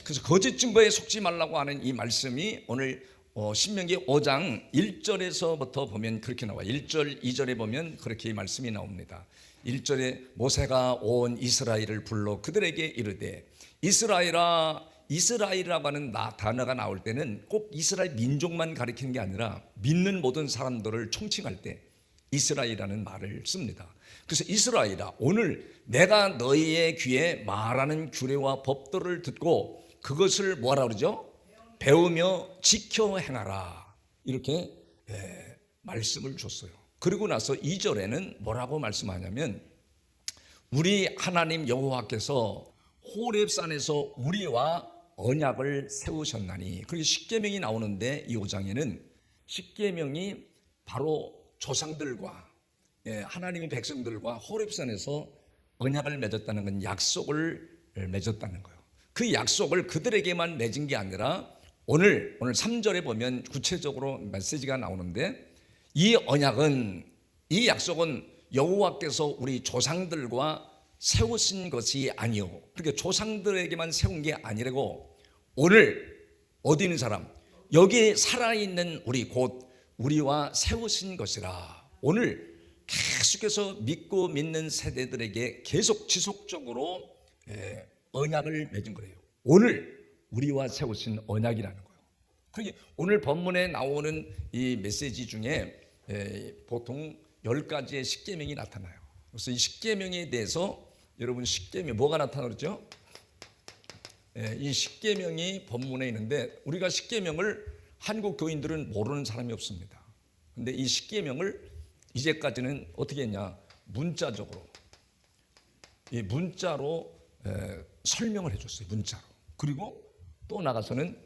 그래서 거짓 증거에 속지 말라고 하는 이 말씀이 오늘 신명기 5장 1절에서부터 보면 그렇게 나와요. 1절, 2절에 보면 그렇게 이 말씀이 나옵니다. 1절에 모세가 온 이스라엘을 불러 그들에게 이르되 이스라엘이라고 하는 단어가 나올 때는 꼭 이스라엘 민족만 가리키는 게 아니라 믿는 모든 사람들을 총칭할 때 이스라엘이라는 말을 씁니다. 그래서 이스라엘아, 오늘 내가 너희의 귀에 말하는 규례와 법도를 듣고 그것을 뭐라 그러죠? 배우며 지켜 행하라. 이렇게 말씀을 줬어요. 그리고 나서 2절에는 뭐라고 말씀하냐면 우리 하나님 여호와께서 호렙산에서 우리와 언약을 세우셨나니. 그리고 십계명이 나오는데 이 5장에는 십계명이 바로 조상들과 하나님의 백성들과 호렙산에서 언약을 맺었다는 건 약속을 맺었다는 거예요. 그 약속을 그들에게만 맺은 게 아니라 오늘 3절에 보면 구체적으로 메시지가 나오는데 이 언약은, 이 약속은 여호와께서 우리 조상들과 세우신 것이 아니요. 그러니까 조상들에게만 세운 게 아니라고 오늘 어디 있는 사람, 여기 살아있는 우리 곧 우리와 세우신 것이라. 오늘 계속해서 믿고 믿는 세대들에게 계속 지속적으로 언약을 맺은 거예요. 오늘 우리와 세우신 언약이라는 거예요. 그러니까 오늘 본문에 나오는 이 메시지 중에 보통 10가지의 십계명이 나타나요. 그래서 이 십계명에 대해서 여러분, 십계명 뭐가 나타나죠? 이 십계명이 본문에 있는데 우리가 십계명을 한국 교인들은 모르는 사람이 없습니다. 근데 이 십계명을 이제까지는 어떻게 했냐? 문자적으로, 이 문자로 설명을 해줬어요. 문자로. 그리고 또 나가서는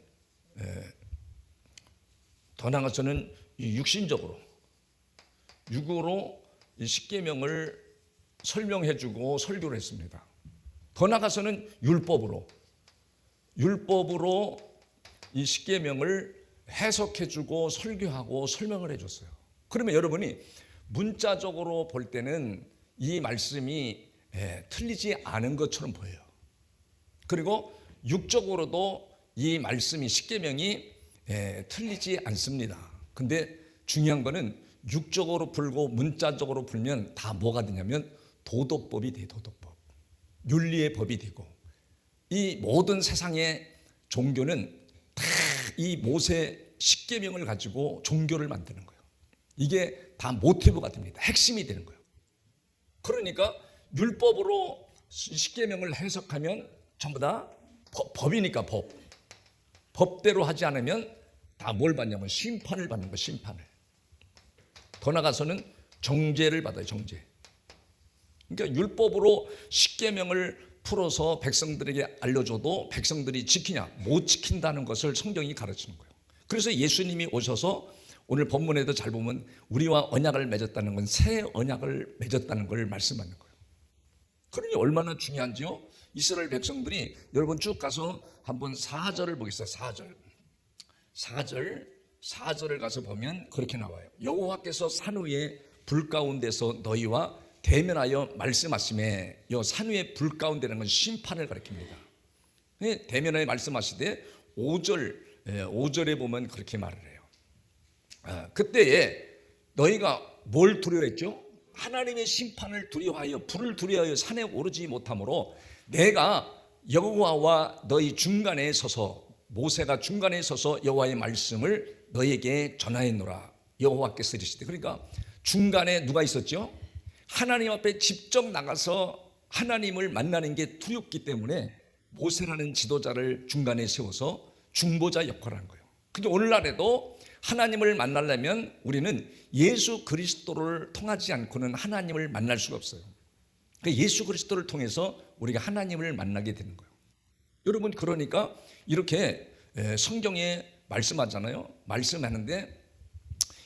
더 나가서는 육신적으로, 육으로 이 십계명을 설명해주고 설교를 했습니다. 더 나가서는 율법으로 이 십계명을 해석해주고 설교하고 설명을 해줬어요. 그러면 여러분이 문자적으로 볼 때는 이 말씀이 틀리지 않은 것처럼 보여요. 그리고 육적으로도 이 말씀이 십계명이 틀리지 않습니다. 근데 중요한 거는 육적으로 풀고 문자적으로 풀면 다 뭐가 되냐면 도덕법이 돼. 도덕법, 윤리의 법이 되고, 이 모든 세상의 종교는 다 이 모세 십계명을 가지고 종교를 만드는 거예요. 이게 다 모티브가 됩니다. 핵심이 되는 거예요. 그러니까 율법으로 십계명을 해석하면 전부 다 법이니까 법대로 하지 않으면 다 뭘 받냐면 심판을 받는 거예요. 심판을. 더 나가서는 정죄를 받아요. 정죄. 그러니까 율법으로 십계명을 풀어서 백성들에게 알려줘도 백성들이 지키냐? 못 지킨다는 것을 성경이 가르치는 거예요. 그래서 예수님이 오셔서 오늘 본문에도 잘 보면 우리와 언약을 맺었다는 건 새 언약을 맺었다는 걸 말씀하는 거예요. 그러니 얼마나 중요한지요? 이스라엘 백성들이, 여러분 쭉 가서 한번 4절을 보겠어요. 4절을 가서 보면 그렇게 나와요. 여호와께서 산 위에 불 가운데서 너희와 대면하여 말씀하시매. 이 산 위에 불 가운데라는 건 심판을 가리킵니다. 대면하여 말씀하시되 5절에 보면 그렇게 말을 해요. 그때에 너희가 뭘 두려워했죠? 하나님의 심판을 두려워하여 불을 두려워하여 산에 오르지 못하므로 내가 여호와와 너희 중간에 서서, 모세가 중간에 서서 여호와의 말씀을 너희에게 전하였노라. 여호와께서 이르시되. 그러니까 중간에 누가 있었죠? 하나님 앞에 직접 나가서 하나님을 만나는 게 두렵기 때문에 모세라는 지도자를 중간에 세워서 중보자 역할을 한 거예요. 근데 오늘날에도 하나님을 만나려면 우리는 예수 그리스도를 통하지 않고는 하나님을 만날 수가 없어요. 그러니까 예수 그리스도를 통해서 우리가 하나님을 만나게 되는 거예요. 여러분, 그러니까 이렇게 성경에 말씀하잖아요. 말씀하는데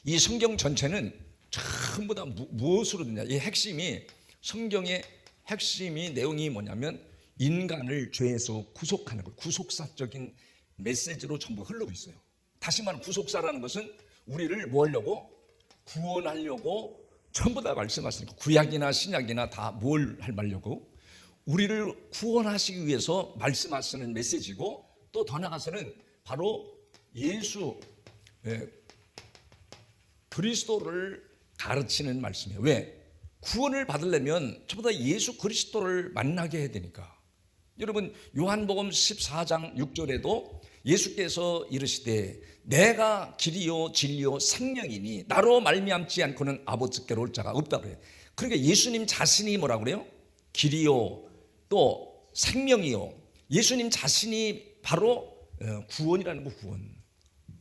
이 성경 전체는 전부 다 무엇으로 되냐? 이 핵심이, 성경의 핵심이 내용이 뭐냐면 인간을 죄에서 구속하는 거예요. 구속사적인 메시지로 전부 흐르고 있어요. 다시 말하면 구속사라는 것은 우리를 뭐 하려고? 구원하려고 전부 다 말씀하시는 거예요. 구약이나 신약이나 다 뭘 하려고? 우리를 구원하시기 위해서 말씀하시는 메시지고, 또 더 나가서는 바로 예수 그리스도를 가르치는 말씀이에요. 왜? 구원을 받으려면 저보다 예수 그리스도를 만나게 해야 되니까. 여러분 요한복음 14장 6절에도 예수께서 이르시되 내가 길이요 진리요 생명이니 나로 말미암지 않고는 아버지께로 올 자가 없다 그래요. 그러니까 예수님 자신이 뭐라고 그래요? 길이요 또 생명이요. 예수님 자신이 바로 구원이라는 거, 구원.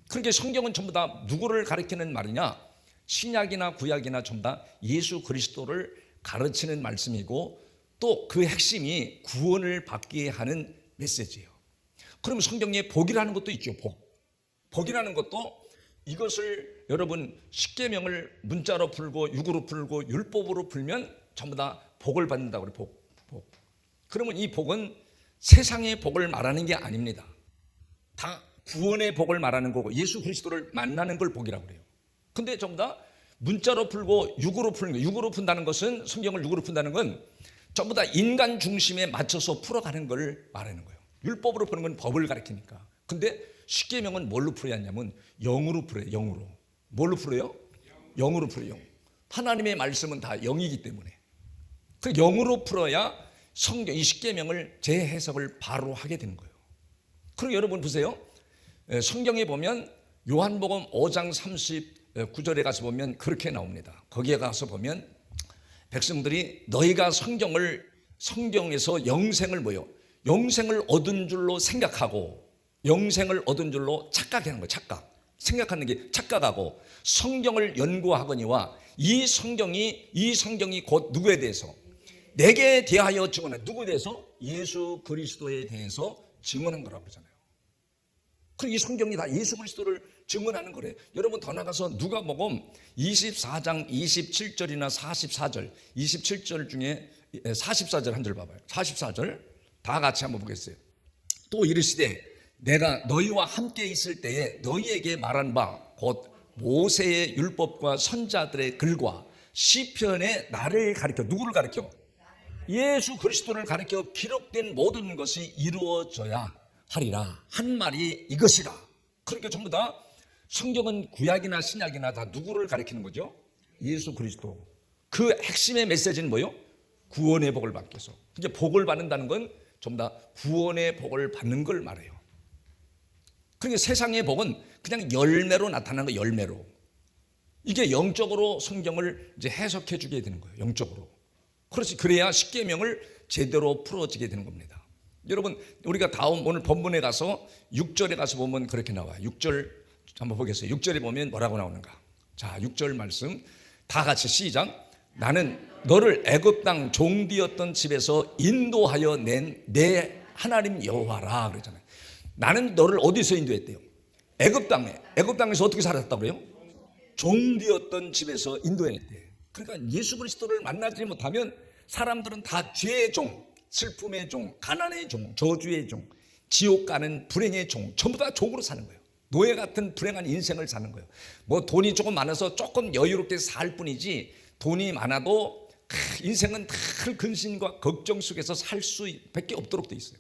그러니까 성경은 전부 다 누구를 가리키는 말이냐? 신약이나 구약이나 전부 다 예수 그리스도를 가르치는 말씀이고 또 그 핵심이 구원을 받게 하는 메시지예요. 그러면 성경에 복이라는 것도 있죠. 복이라는 것도 이것을 여러분 십계명을 문자로 풀고 육으로 풀고 율법으로 풀면 전부 다 복을 받는다고 그래요. 복. 그러면 이 복은 세상의 복을 말하는 게 아닙니다. 다 구원의 복을 말하는 거고 예수 그리스도를 만나는 걸 복이라고 그래요. 근데 전부 다 문자로 풀고 육으로 푸는 거예요. 육으로 푼다는 것은, 성경을 육으로 푼다는 건 전부 다 인간 중심에 맞춰서 풀어가는 걸 말하는 거예요. 율법으로 푸는 건 법을 가리키니까. 근데 십계명은 뭘로 풀어야 하냐면 영으로 풀어요. 영으로. 뭘로 풀어요? 영으로 풀어요. 하나님의 말씀은 다 영이기 때문에 그 영으로 풀어야 성경 이 십계명을 재해석을 바로 하게 되는 거예요. 그리고 여러분 보세요. 성경에 보면 요한복음 5장 39절에 가서 보면 그렇게 나옵니다. 거기에 가서 보면 백성들이 너희가 성경에서 영생을 영생을 얻은 줄로 생각하고 영생을 얻은 줄로 착각하는 거예요. 생각하는 게 착각하고 성경을 연구하거니와 이 성경이 곧 누구에 대해서? 내게 대하여 증언한, 누구에 대해서? 예수 그리스도에 대해서 증언한 거라고 그러잖아요. 이 성경이 다 예수 그리스도를 증언하는 거래요. 여러분 더 나가서 누가복음 24장 27절이나 44절, 27절 중에 44절 한 절 봐봐요. 44절 다 같이 한번 보겠어요. 또 이르시되 내가 너희와 함께 있을 때에 너희에게 말한 바 곧 모세의 율법과 선자들의 글과 시편의 나를 가리켜, 누구를 가리켜? 예수 그리스도를 가리켜 기록된 모든 것이 이루어져야 하리라 한 말이 이것이라. 그러니까 전부 다 성경은 구약이나 신약이나 다 누구를 가리키는 거죠? 예수 그리스도. 그 핵심의 메시지는 뭐예요? 구원의 복을 받기 위해서. 그러니까 복을 받는다는 건 전부 다 구원의 복을 받는 걸 말해요. 그러니까 세상의 복은 그냥 열매로 나타나는 거예요. 열매로. 이게 영적으로 성경을 이제 해석해 주게 되는 거예요. 영적으로. 그래야 십계명을 제대로 풀어지게 되는 겁니다. 여러분 우리가 다음 오늘 본문에 가서 6절에 가서 보면 그렇게 나와요. 6절 한번 보겠어요. 6절에 보면 뭐라고 나오는가? 자, 6절 말씀 다 같이 시작. 나는 너를 애굽 땅 종되었던 집에서 인도하여 낸 내 하나님 여호와라 그러잖아요. 나는 너를 어디서 인도했대요? 애굽 땅에서 어떻게 살았다고 그래요? 종되었던 집에서 인도했대. 그러니까 예수 그리스도를 만나지 못하면 사람들은 다 죄의 종, 슬픔의 종, 가난의 종, 저주의 종, 지옥 가는 불행의 종, 전부 다 종으로 사는 거예요. 노예 같은 불행한 인생을 사는 거예요. 뭐 돈이 조금 많아서 조금 여유롭게 살 뿐이지 돈이 많아도 인생은 늘 근심과 걱정 속에서 살 수밖에 없도록 돼 있어요.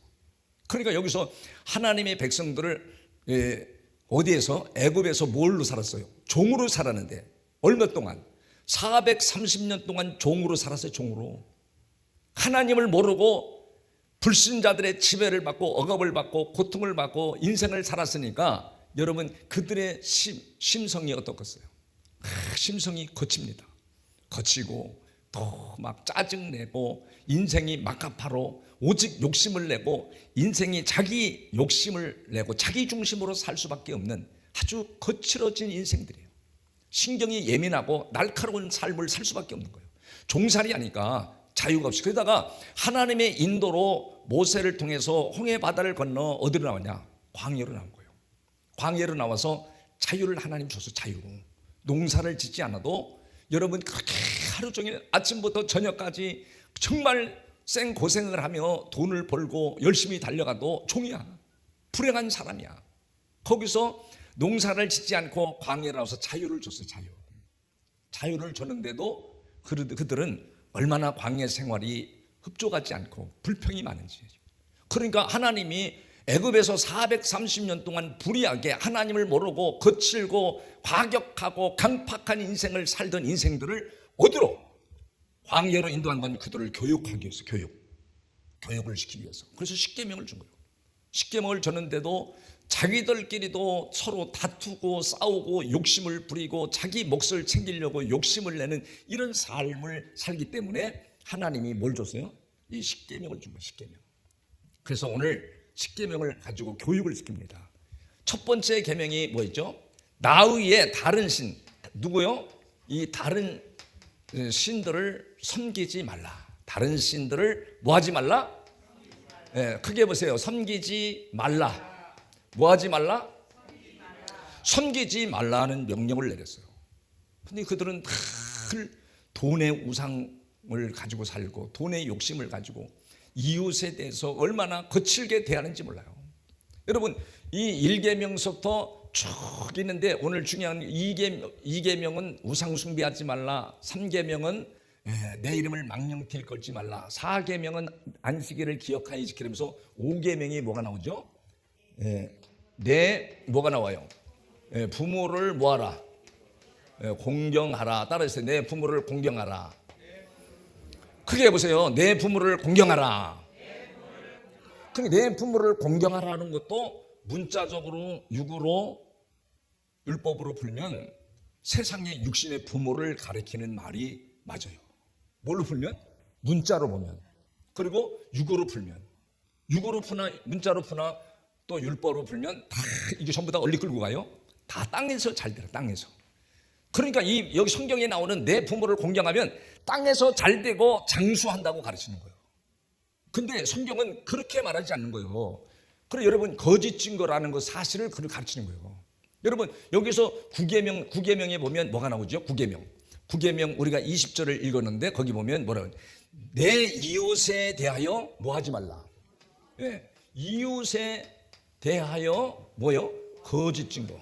그러니까 여기서 하나님의 백성들을 어디에서? 애굽에서 뭘로 살았어요? 종으로 살았는데 얼마 동안? 430년 동안 종으로 살았어요. 종으로. 하나님을 모르고 불신자들의 지배를 받고 억압을 받고 고통을 받고 인생을 살았으니까 여러분 그들의 심성이 어떻겠어요? 심성이 거칩니다. 거치고 또 막 짜증내고 인생이 막가파로 오직 욕심을 내고 인생이 자기 욕심을 내고 자기 중심으로 살 수밖에 없는 아주 거칠어진 인생들이에요. 신경이 예민하고 날카로운 삶을 살 수밖에 없는 거예요. 종살이 하니까 자유가 없이. 그러다가 하나님의 인도로 모세를 통해서 홍해 바다를 건너 어디로 나왔냐? 광야로 나온 거예요. 광야로 나와서 자유를 하나님 줘서 자유. 농사를 짓지 않아도 여러분 그렇게 하루 종일 아침부터 저녁까지 정말 생고생을 하며 돈을 벌고 열심히 달려가도 종이야. 불행한 사람이야. 거기서 농사를 짓지 않고 광야에 나와서 자유를 줬어요. 자유를 줬는데도 그들은 얼마나 광야 생활이 흡족하지 않고 불평이 많은지. 그러니까 하나님이 애굽에서 430년 동안 불의하게 하나님을 모르고 거칠고 과격하고 강팍한 인생을 살던 인생들을 어디로? 광야로 인도한 건 그들을 교육하기 위해서, 교육을 시키기 위해서. 그래서 십계명을 준 거예요. 십계명을 줬는데도 자기들끼리도 서로 다투고 싸우고 욕심을 부리고 자기 몫을 챙기려고 욕심을 내는 이런 삶을 살기 때문에 하나님이 뭘 줬어요? 이 십계명을 준 거예요. 십계명. 그래서 오늘 십계명을 가지고 교육을 시킵니다. 첫 번째 계명이 뭐였죠? 나 외에 다른 신, 누구요? 이 다른 신들을 섬기지 말라. 다른 신들을 뭐 하지 말라? 네, 크게 보세요. 섬기지 말라. 뭐 하지 말라? 섬기지 말라는 명령을 내렸어요. 근데 그들은 늘 돈의 우상을 가지고 살고 돈의 욕심을 가지고 이웃에 대해서 얼마나 거칠게 대하는지 몰라요. 여러분, 이 1계명서부터 쭉 있는데 오늘 중요한 2계명은 우상 숭배하지 말라. 3계명은 내 이름을 망령til 걸지 말라. 4계명은 안식일을 기억하여 지키면서 5계명이 뭐가 나오죠? 뭐가 나와요? 부모를 뭐하라? 공경하라. 따라해서 내 부모를 공경하라. 크게 해보세요. 내 부모를 공경하라. 그러니까 내 부모를 공경하라는 것도 문자적으로 육으로 율법으로 풀면 세상의 육신의 부모를 가리키는 말이 맞아요. 뭘로 풀면? 문자로 보면. 그리고 육으로 풀면. 육으로 푸나 문자로 푸나 또 율법으로 풀면 다 이게 전부 다 얼리 끌고 가요. 다 땅에서 잘 되라. 땅에서. 그러니까 여기 성경에 나오는 내 부모를 공경하면 땅에서 잘 되고 장수한다고 가르치는 거예요. 근데 성경은 그렇게 말하지 않는 거예요. 그래 여러분 거짓 증거라는 거 사실을 그걸 가르치는 거예요. 여러분 여기서 9계명에 보면 뭐가 나오죠? 9계명 우리가 20절을 읽었는데 거기 보면 뭐라고? 내 이웃에 대하여 뭐 하지 말라. 네, 이웃에 대하여 뭐요? 거짓 증거.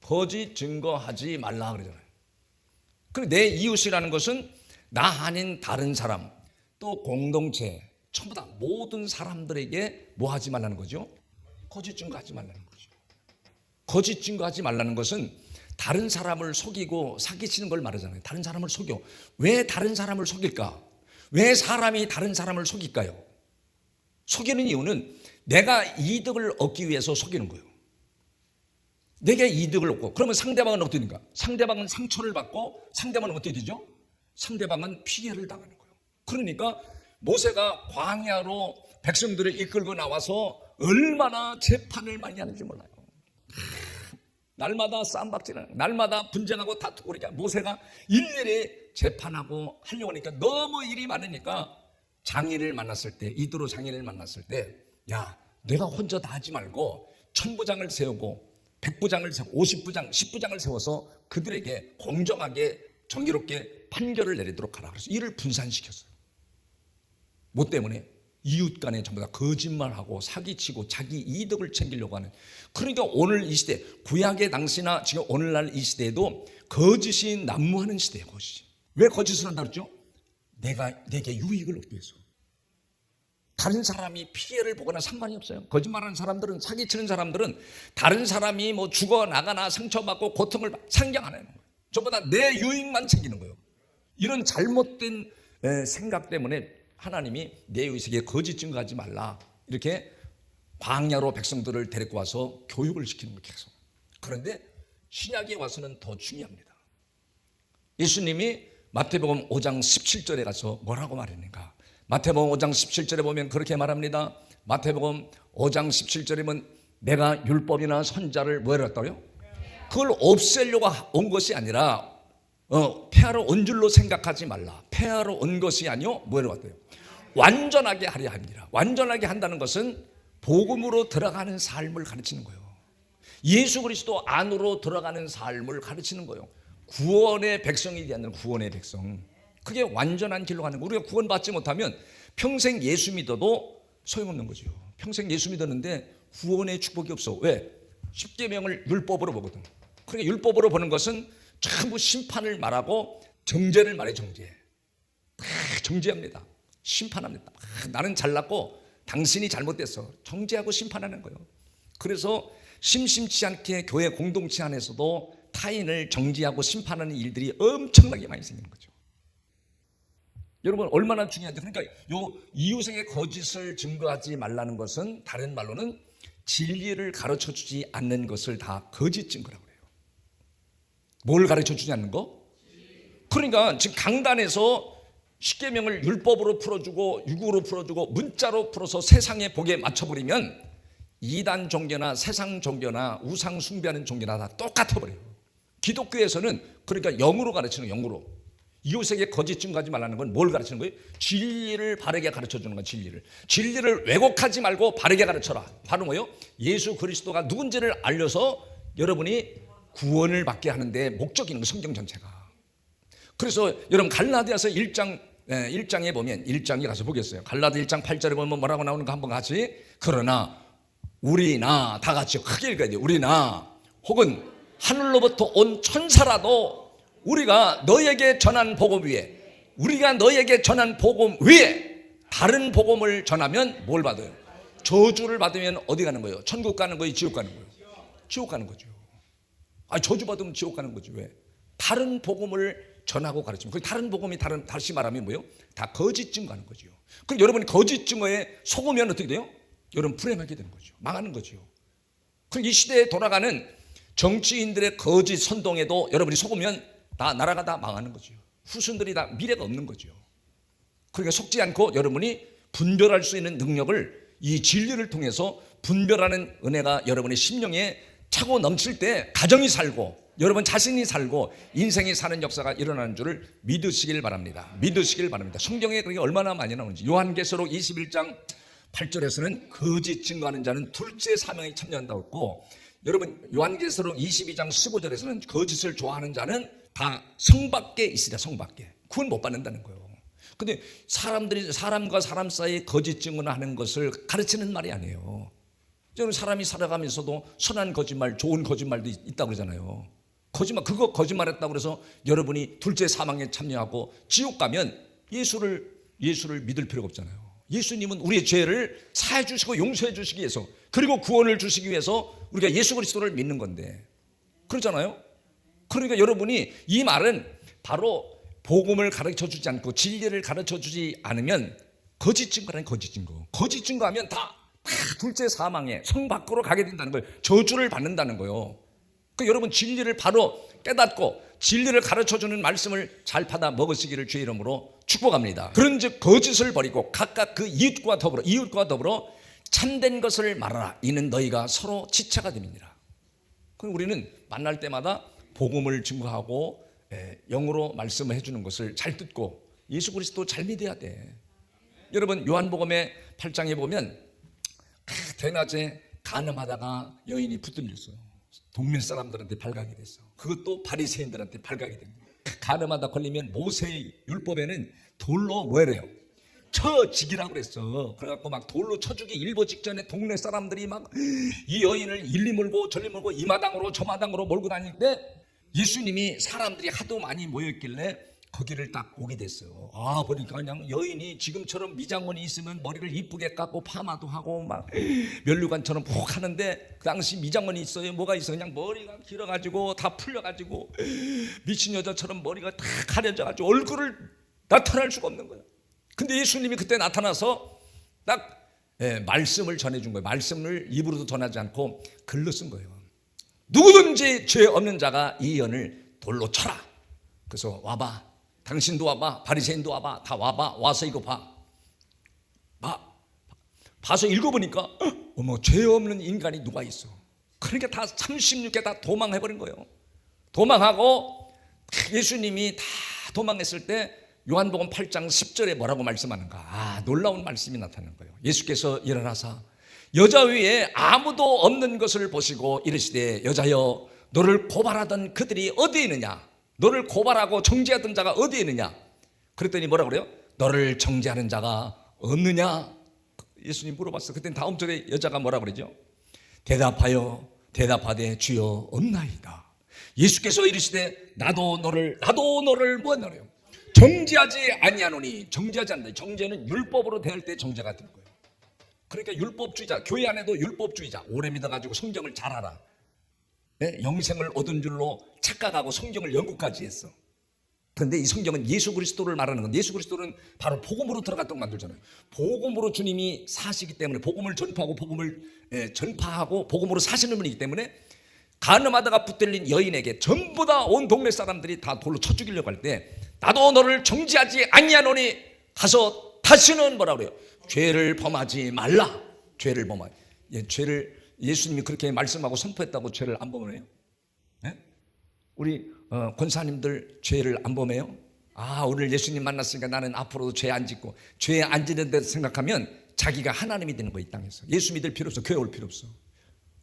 거짓 증거하지 말라 그러잖아요. 그리고 내 이웃이라는 것은 나 아닌 다른 사람 또 공동체 전부 다 모든 사람들에게 뭐 하지 말라는 거죠? 거짓 증거하지 말라는 거죠. 거짓 증거하지 말라는 것은 다른 사람을 속이고 사기치는 걸 말하잖아요. 다른 사람을 속여. 왜 다른 사람을 속일까? 왜 사람이 다른 사람을 속일까요? 속이는 이유는 내가 이득을 얻기 위해서 속이는 거예요. 내게 이득을 얻고 그러면 상대방은 어떻게 되는가? 상대방은 상처를 받고 상대방은 어떻게 되죠? 상대방은 피해를 당하는 거예요. 그러니까 모세가 광야로 백성들을 이끌고 나와서 얼마나 재판을 많이 하는지 몰라요. 날마다 쌈박질하는, 날마다 분쟁하고 다투고 그러니까 모세가 일일이 재판하고 하려고 하니까 너무 일이 많으니까 장인을 만났을 때, 이드로 장인을 만났을 때, 야, 내가 혼자 다 하지 말고 1000부장을 세우고 100부장을 세우고 50부장, 10부장을 세워서 그들에게 공정하게 정의롭게 판결을 내리도록 하라. 그래서 일을 분산시켰어요. 뭐 때문에? 이웃 간에 전부 다 거짓말하고 사기치고 자기 이득을 챙기려고 하는. 그러니까 오늘 이 시대, 구약의 당시나 지금 오늘날 이 시대에도 거짓이 난무하는 시대예요. 거짓이. 왜 거짓을 한다 그랬죠? 내게 유익을 얻기 위해서. 다른 사람이 피해를 보거나 상관이 없어요. 거짓말하는 사람들은, 사기치는 사람들은 다른 사람이 뭐 죽어나가나 상처받고 고통을 상경 안 하는 거예요. 전부 다 내 유익만 챙기는 거예요. 이런 잘못된 생각 때문에 하나님이 내 이웃에게 거짓 증거하지 말라 이렇게 광야로 백성들을 데리고 와서 교육을 시키는 거예요. 계속. 그런데 신약에 와서는 더 중요합니다. 예수님이 마태복음 5장 17절에 가서 뭐라고 말했는가? 마태복음 5장 17절에 보면 그렇게 말합니다. 마태복음 5장 17절에 보면 내가 율법이나 선자를 뭐 해놨다고요? 그걸 없애려고 온 것이 아니라 폐하러 온 줄로 생각하지 말라. 폐하러 온 것이 아니요 뭐로 왔대요? 완전하게 하려 합니다. 완전하게 한다는 것은 복음으로 들어가는 삶을 가르치는 거예요. 예수 그리스도 안으로 들어가는 삶을 가르치는 거예요. 구원의 백성이 되는 구원의 백성. 그게 완전한 길로 가는 거예요. 우리가 구원받지 못하면 평생 예수 믿어도 소용없는 거죠. 평생 예수 믿었는데 구원의 축복이 없어. 왜? 십계명을 율법으로 보거든. 그러니까 율법으로 보는 것은 전부 심판을 말하고 정죄를 말해. 정죄. 다 정죄합니다. 심판합니다. 나는 잘났고 당신이 잘못돼서 정죄하고 심판하는 거예요. 그래서 심심치 않게 교회 공동체 안에서도 타인을 정죄하고 심판하는 일들이 엄청나게 많이 생기는 거죠. 여러분 얼마나 중요한데, 그러니까 요 이웃에게 거짓을 증거하지 말라는 것은 다른 말로는 진리를 가르쳐 주지 않는 것을 다 거짓 증거라고 해요. 뭘 가르쳐 주지 않는 거? 그러니까 지금 강단에서 십계명을 율법으로 풀어주고 육으로 풀어주고 문자로 풀어서 세상의 복에 맞춰버리면 이단 종교나 세상 종교나 우상 숭배하는 종교나 다 똑같아 버려요. 기독교에서는 그러니까 영으로 가르치는, 영으로. 이웃에게 거짓 증거하지 말라는 건 뭘 가르치는 거예요? 진리를 바르게 가르쳐 주는 거예요. 진리를 왜곡하지 말고 바르게 가르쳐라. 바로 뭐예요? 예수 그리스도가 누군지를 알려서 여러분이 구원을 받게 하는데 목적이 있는 거예요. 성경 전체가. 그래서 여러분 갈라디아서 1장에 보면 1장에 가서 보겠어요. 갈라디아 1장 8절에 보면 뭐라고 나오는가 한번 같이. 그러나 우리나, 다 같이 크게 읽어야 돼요. 우리나 혹은 하늘로부터 온 천사라도 우리가 너에게 전한 복음 위에, 우리가 너에게 전한 복음 위에 다른 복음을 전하면 뭘 받아요? 저주를 받으면 어디 가는 거예요? 천국 가는 거예요? 지옥 가는 거예요? 지옥 가는 거죠. 저주 받으면 지옥 가는 거죠. 왜? 다른 복음을 전하고 가르치면, 그 다른 복음이 다시 말하면 뭐예요? 다 거짓 증거하는 거죠. 그럼 여러분이 거짓 증거에 속으면 어떻게 돼요? 여러분 불행하게 되는 거죠. 망하는 거죠. 그럼 이 시대에 돌아가는 정치인들의 거짓 선동에도 여러분이 속으면 다 나라가 다 망하는 거죠. 후손들이 다 미래가 없는 거죠. 그러니까 속지 않고 여러분이 분별할 수 있는 능력을, 이 진리를 통해서 분별하는 은혜가 여러분의 심령에 차고 넘칠 때 가정이 살고 여러분 자신이 살고 인생이 사는 역사가 일어나는 줄을 믿으시길 바랍니다. 믿으시길 바랍니다. 성경에 그게 얼마나 많이 나오는지. 요한계시록 21장 8절에서는 거짓 증거하는 자는 둘째 사명에 참여한다고 했고, 여러분 요한계시록 22장 15절에서는 거짓을 좋아하는 자는 다 성 밖에 있으리라. 성 밖에. 구원 못 받는다는 거예요. 근데 사람들이 사람과 사람 사이에 거짓 증언하는 것을 가르치는 말이 아니에요. 저는 사람이 살아가면서도 선한 거짓말, 좋은 거짓말도 있다고 그러잖아요. 그거 거짓말했다고 그래서 여러분이 둘째 사망에 참여하고 지옥 가면 예수를 믿을 필요가 없잖아요. 예수님은 우리의 죄를 사해 주시고 용서해 주시기 위해서, 그리고 구원을 주시기 위해서 우리가 예수 그리스도를 믿는 건데, 그렇잖아요. 그러니까 여러분이 이 말은 바로 복음을 가르쳐 주지 않고 진리를 가르쳐 주지 않으면 거짓 증거라는 거짓 증거. 거짓 증거하면 다 둘째 사망에 성 밖으로 가게 된다는 거예요. 저주를 받는다는 거예요. 그러니까 여러분 진리를 바로 깨닫고 진리를 가르쳐주는 말씀을 잘 받아 먹으시기를 주의 이름으로 축복합니다. 그런즉 거짓을 버리고 각각 그 이웃과 더불어 참된 것을 말하라. 이는 너희가 서로 지체가 됩니다. 그럼 우리는 만날 때마다 복음을 증거하고 영으로 말씀을 해주는 것을 잘 듣고 예수 그리스도 잘 믿어야 돼. 여러분 요한복음의 8장에 보면 대낮에 간음하다가 여인이 붙들렸어요. 동네 사람들한테 발각이 됐어. 그것도 바리새인들한테 발각이 됩니다. 간음하다 걸리면 모세의 율법에는 돌로 뭐래요? 쳐지기라고 그랬어. 그래갖고 막 돌로 쳐주기 일보 직전에 동네 사람들이 막 이 여인을 일리 몰고 저리 몰고 이 마당으로 저 마당으로 몰고 다닐 때 예수님이 사람들이 하도 많이 모였길래 거기를 딱 오게 됐어요. 보니까 그냥 여인이 지금처럼 미장원이 있으면 머리를 이쁘게 깎고 파마도 하고 막 면류관처럼 푹 하는데, 그 당시 미장원이 있어요? 뭐가 있어요? 그냥 머리가 길어가지고 다 풀려가지고 미친 여자처럼 머리가 다 가려져가지고 얼굴을 나타날 수가 없는 거예요. 근데 예수님이 그때 나타나서 딱 말씀을 전해준 거예요. 말씀을 입으로도 전하지 않고 글로 쓴 거예요. 누구든지 죄 없는 자가 이 여인을 돌로 쳐라. 그래서 와봐. 당신도 와봐. 바리새인도 와봐. 다 와봐. 와서 이거 봐. 봐서 읽어보니까 어머, 죄 없는 인간이 누가 있어. 그러니까 다 36개 다 도망해버린 거예요. 도망하고 예수님이 다 도망했을 때 요한복음 8장 10절에 뭐라고 말씀하는가. 놀라운 말씀이 나타나는 거예요. 예수께서 일어나사 여자 위에 아무도 없는 것을 보시고 이르시되 여자여 너를 고발하던 그들이 어디에 있느냐. 너를 고발하고 정죄하던 자가 어디에 있느냐. 그랬더니 뭐라고 그래요? 너를 정죄하는 자가 없느냐. 예수님 물어봤어. 그때는 다음 절에 여자가 뭐라고 그러죠? 대답하되 주여 없나이다. 예수께서 이르시되 나도 너를 뭐하노래요? 정죄하지 아니하노니. 정죄하지 않는다. 정죄는 율법으로 대할 때 정죄가 될 거예요. 그러니까 율법주의자, 교회 안에도 율법주의자, 오래 믿어가지고 성경을 잘 알아. 네? 영생을 얻은 줄로 착각하고 성경을 연구까지 했어. 그런데 이 성경은 예수 그리스도를 말하는 건데, 예수 그리스도는 바로 복음으로 들어갔던 만들잖아요. 복음으로 주님이 사시기 때문에, 복음을 전파하고 전파하고 복음으로 사시는 분이기 때문에, 간음하다가 붙들린 여인에게 전부 다 온 동네 사람들이 다 돌로 쳐 죽이려고 할 때, 나도 너를 정죄하지 아니하노니 가서 다시는 뭐라 그래요? 죄를 범하지 말라. 죄를 범하지. 죄를 예수님이 그렇게 말씀하고 선포했다고 죄를 안 범해요? 네? 우리 권사님들 죄를 안 범해요? 오늘 예수님 만났으니까 나는 앞으로도 죄 안 짓고, 죄 안 짓는 데 생각하면 자기가 하나님이 되는 거야, 이 땅에서. 예수 믿을 필요 없어. 교회 올 필요 없어.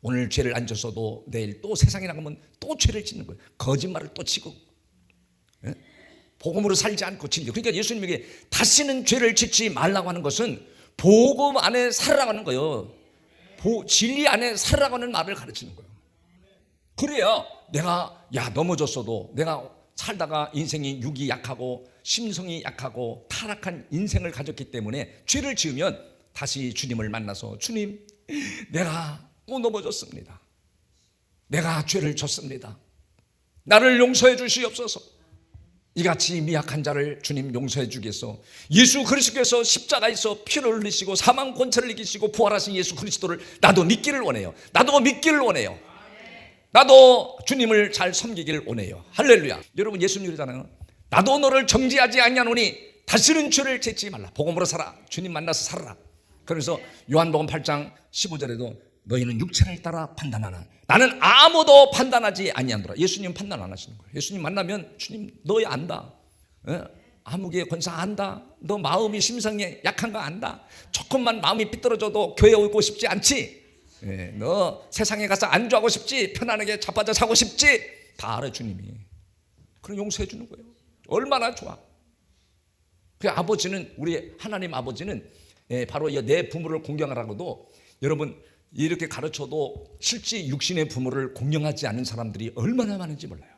오늘 죄를 안 졌어도 내일 또 세상에 나가면 또 죄를 짓는 거예요. 거짓말을 또 치고, 예? 복음으로 살지 않고 진리. 그러니까 예수님에게 다시는 죄를 짓지 말라고 하는 것은 복음 안에 살아가는 거예요. 진리 안에 살아가는 말을 가르치는 거예요. 그래야 내가 넘어졌어도, 내가 살다가 인생이 육이 약하고 심성이 약하고 타락한 인생을 가졌기 때문에 죄를 지으면 다시 주님을 만나서, 주님, 내가 또 넘어졌습니다. 내가 죄를 졌습니다. 나를 용서해 주시옵소서. 이같이 미약한 자를 주님 용서해 주겠소. 예수 그리스도께서 십자가에서 피를 흘리시고 사망 권세를 이기시고 부활하신 예수 그리스도를 나도 믿기를 원해요. 나도 믿기를 원해요. 나도 주님을 잘 섬기기를 원해요. 할렐루야. 여러분, 예수님 그러잖아요. 나도 너를 정죄하지 아니하노니 다시는 죄를 짓지 말라. 복음으로 살아. 주님 만나서 살아라. 그래서 요한복음 8장 15절에도 너희는 육체를 따라 판단하나 나는 아무도 판단하지 아니하노라. 예수님 판단 안 하시는 거예요. 예수님 만나면, 주님 너희 안다. 암흑의 권사 안다. 너 마음이 심성이 약한 거 안다. 조금만 마음이 삐뚤어져도 교회 오고 싶지 않지. 너 세상에 가서 안주하고 싶지, 편안하게 자빠져 사고 싶지, 다 알아 주님이. 그럼 용서해 주는 거예요. 얼마나 좋아. 그 아버지는, 우리 하나님 아버지는 바로 내 부모를 공경하라고도, 여러분 이렇게 가르쳐도 실제 육신의 부모를 공경하지 않는 사람들이 얼마나 많은지 몰라요.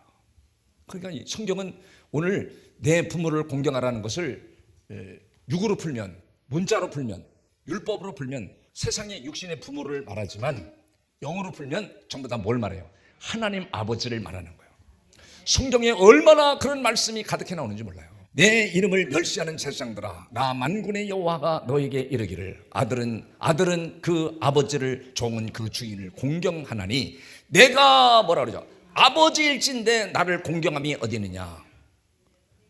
그러니까 성경은 오늘 내 부모를 공경하라는 것을 육으로 풀면, 문자로 풀면, 율법으로 풀면 세상의 육신의 부모를 말하지만, 영어로 풀면 전부 다 뭘 말해요? 하나님 아버지를 말하는 거예요. 성경에 얼마나 그런 말씀이 가득해 나오는지 몰라요. 내 이름을 멸시하는 제사장들아, 나 만군의 여호와가 너에게 이르기를, 아들은 그 아버지를, 종은 그 주인을 공경하나니 내가 뭐라 그러죠? 아버지일진데 나를 공경함이 어디 있느냐?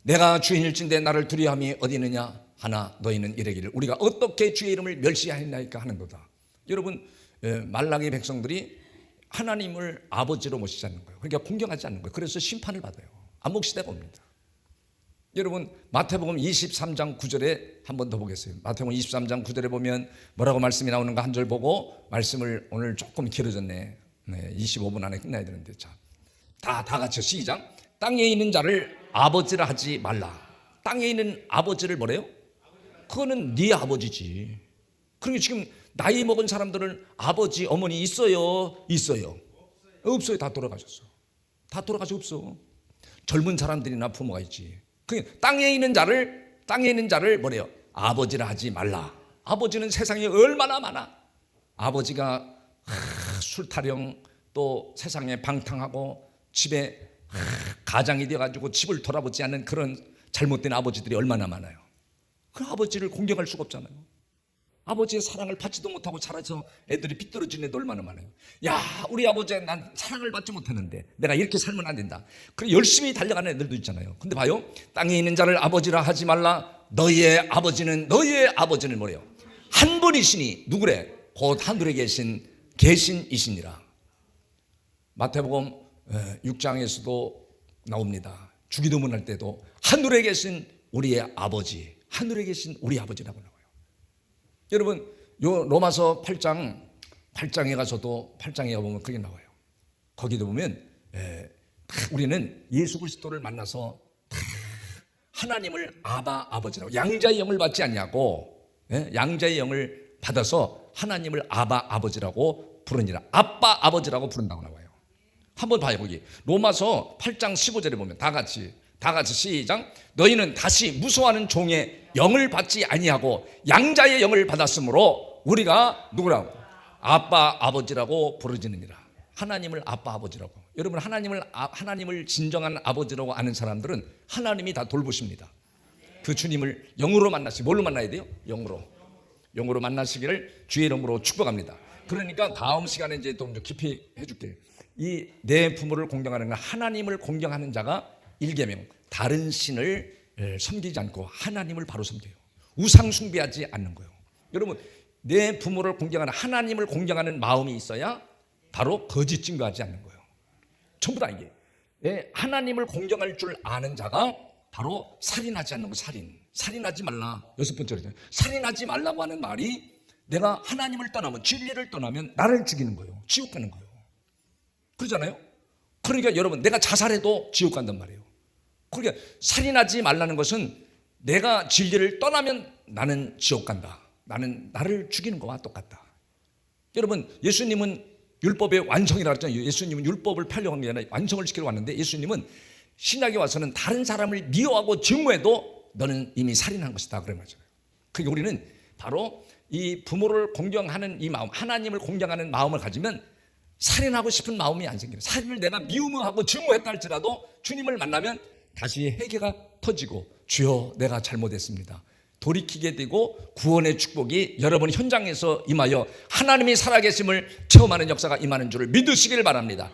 내가 주인일진데 나를 두려워함이 어디 있느냐? 하나 너희는 이르기를, 우리가 어떻게 주의 이름을 멸시하였나이까 하는도다. 여러분, 말라기 백성들이 하나님을 아버지로 모시지 않는 거예요. 그러니까 공경하지 않는 거예요. 그래서 심판을 받아요. 암흑시대가 옵니다. 여러분, 마태복음 23장 9절에 한 번 더 보겠어요. 마태복음 23장 9절에 보면 뭐라고 말씀이 나오는가 한 절 보고, 말씀을 오늘 조금 길어졌네. 25분 안에 끝나야 되는데. 자, 다 같이 시작. 땅에 있는 자를 아버지라 하지 말라. 땅에 있는 아버지를 뭐래요? 그거는 네 아버지지. 그러니까 지금 나이 먹은 사람들은 아버지, 어머니 있어요? 없어요. 다 돌아가셨어. 다 돌아가서 없어. 젊은 사람들이나 부모가 있지. 땅에 있는 자를 뭐래요? 아버지라 하지 말라. 아버지는 세상에 얼마나 많아. 아버지가 술 타령, 또 세상에 방탕하고 집에 가장이 되어가지고 집을 돌아보지 않는 그런 잘못된 아버지들이 얼마나 많아요. 그 아버지를 공경할 수가 없잖아요. 아버지의 사랑을 받지도 못하고 자라서 애들이 삐뚤어진 애도 얼마나 많아요. 우리 아버지, 난 사랑을 받지 못했는데 내가 이렇게 살면 안 된다. 그래 열심히 달려가는 애들도 있잖아요. 근데 봐요, 땅에 있는 자를 아버지라 하지 말라. 너희의 아버지는 뭐래요? 한 분이시니, 누구래? 곧 하늘에 계신이시니라. 마태복음 6장에서도 나옵니다. 주기도문 할 때도 하늘에 계신 우리의 아버지, 하늘에 계신 우리 아버지라고 나와요. 여러분, 요 로마서 8장에 가서도, 8장에 보면 그게 나와요. 거기도 보면 우리는 예수 그리스도를 만나서 하나님을 아버지라고, 양자의 영을 받지 않냐고, 양자의 영을 받아서 하나님을 아버지라고 부르니라. 아버지라고 부른다고 나와요. 한번 봐요. 거기 로마서 8장 15절에 보면 다 같이 시작. 너희는 다시 무서워하는 종의 영을 받지 아니하고 양자의 영을 받았으므로 우리가 누구라고? 아빠 아버지라고 부르지느니라. 하나님을 아빠 아버지라고. 여러분 하나님을 진정한 아버지라고 아는 사람들은 하나님이 다 돌보십니다. 그 주님을 영으로 만나시고, 뭘로 만나야 돼요? 영으로 만나시기를 주의 이름으로 축복합니다. 그러니까 다음 시간에 이제 좀 깊이 해줄게요. 이 내 부모를 공경하는 건 하나님을 공경하는 자가 1계명, 다른 신을 섬기지 않고 하나님을 바로 섬겨요. 우상 숭배하지 않는 거예요. 여러분 내 부모를 공경하는, 하나님을 공경하는 마음이 있어야 바로 거짓 증거하지 않는 거예요. 전부 다 이게 하나님을 공경할 줄 아는 자가 바로 살인하지 않는 거. 살인하지 말라. 6번째로 살인하지 말라고 하는 말이, 내가 하나님을 떠나면, 진리를 떠나면 나를 죽이는 거예요. 지옥 가는 거예요. 그러잖아요. 그러니까 여러분 내가 자살해도 지옥 간단 말이에요. 그러니까 살인하지 말라는 것은 내가 진리를 떠나면 나는 지옥 간다. 나를 죽이는 거와 똑같다. 여러분 예수님은 율법의 완성이라고 했잖아요. 예수님은 율법을 폐려한 게 아니라 완성을 시키러 왔는데, 예수님은 신약에 와서는 다른 사람을 미워하고 증오해도 너는 이미 살인한 것이다 그런 거잖아요. 그러니까 우리는 바로 이 부모를 공경하는 이 마음, 하나님을 공경하는 마음을 가지면 살인하고 싶은 마음이 안 생겨요. 살인을 내가 미움하고 증오했다 할지라도 주님을 만나면 다시 회개가 터지고, 주여 내가 잘못했습니다, 돌이키게 되고 구원의 축복이 여러분 현장에서 임하여 하나님이 살아계심을 체험하는 역사가 임하는 줄을 믿으시길 바랍니다.